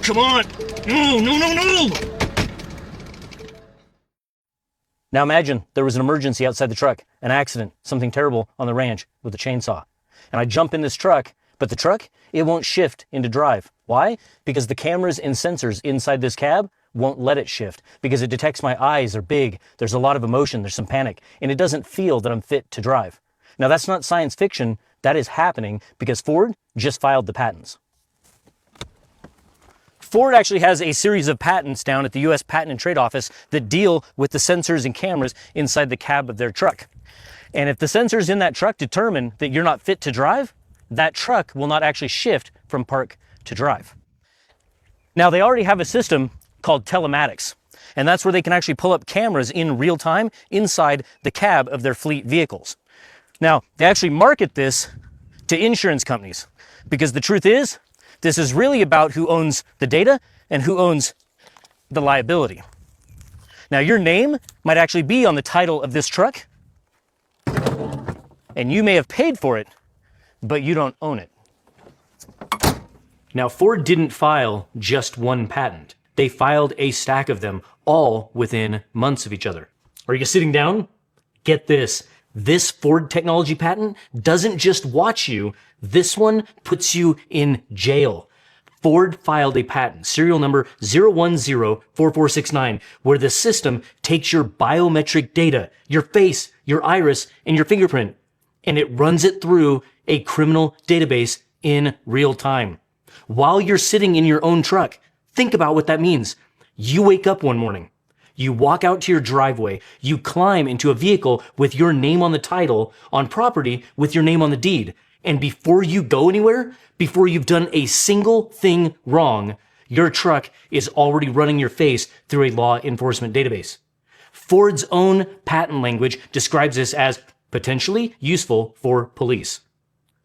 come on. No, no, no, no. Now imagine there was an emergency outside the truck, an accident, something terrible on the ranch with a chainsaw. And I jump in this truck, but the truck, it won't shift into drive. Why? Because the cameras and sensors inside this cab won't let it shift, because it detects my eyes are big, there's a lot of emotion, there's some panic, and it doesn't feel that I'm fit to drive. Now that's not science fiction, that is happening because Ford just filed the patents. Ford actually has a series of patents down at the US Patent and Trade Office that deal with the sensors and cameras inside the cab of their truck. And if the sensors in that truck determine that you're not fit to drive, that truck will not actually shift from park to drive. Now they already have a system called telematics, and that's where they can actually pull up cameras in real time inside the cab of their fleet vehicles. Now, they actually market this to insurance companies because the truth is, this is really about who owns the data and who owns the liability. Now, your name might actually be on the title of this truck, and you may have paid for it, but you don't own it. Now, Ford didn't file just one patent. They filed a stack of them, all within months of each other. Are you sitting down? Get this. This Ford technology patent doesn't just watch you. This one puts you in jail. Ford filed a patent, serial number 0104469, where the system takes your biometric data, your face, your iris, and your fingerprint, and it runs it through a criminal database in real time. While you're sitting in your own truck, think about what that means. You wake up one morning, you walk out to your driveway, you climb into a vehicle with your name on the title, on property with your name on the deed. And before you go anywhere, before you've done a single thing wrong, your truck is already running your face through a law enforcement database. Ford's own patent language describes this as potentially useful for police.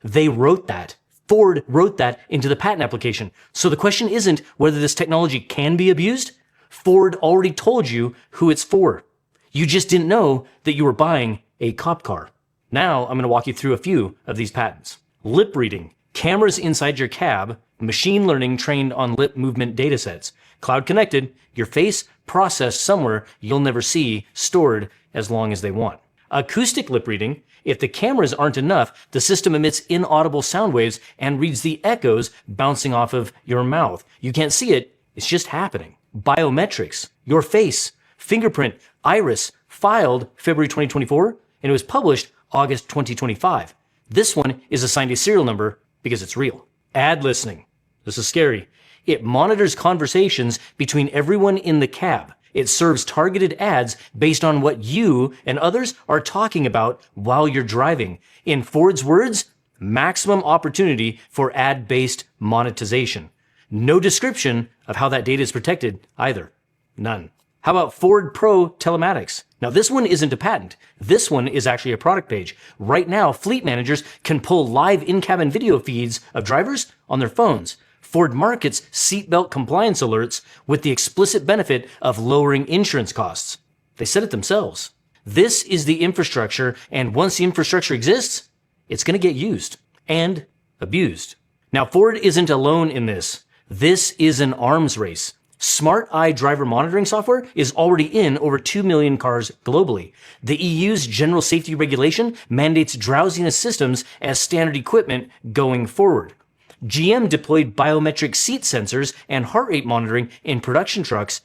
They wrote that. Ford wrote that into the patent application. So the question isn't whether this technology can be abused. Ford already told you who it's for. You just didn't know that you were buying a cop car. Now I'm going to walk you through a few of these patents. Lip reading, cameras inside your cab, machine learning trained on lip movement datasets, cloud connected, your face processed somewhere you'll never see, stored as long as they want. Acoustic lip reading, if the cameras aren't enough, the system emits inaudible sound waves and reads the echoes bouncing off of your mouth. You can't see it, it's just happening. Biometrics, your face, fingerprint, iris, filed February 2024, and it was published August 2025. This one is assigned a serial number because it's real. Ad listening. This is scary. It monitors conversations between everyone in the cab. It serves targeted ads based on what you and others are talking about while you're driving. In Ford's words, maximum opportunity for ad-based monetization. No description of how that data is protected either. None. How about Ford Pro Telematics? Now this one isn't a patent. This one is actually a product page. Right now, fleet managers can pull live in-cabin video feeds of drivers on their phones. Ford markets seatbelt compliance alerts with the explicit benefit of lowering insurance costs. They said it themselves. This is the infrastructure, and once the infrastructure exists, it's going to get used and abused. Now, Ford isn't alone in this. This is an arms race. Smart Eye driver monitoring software is already in over 2 million cars globally. The EU's general safety regulation mandates drowsiness systems as standard equipment going forward. GM deployed biometric seat sensors and heart rate monitoring in production trucks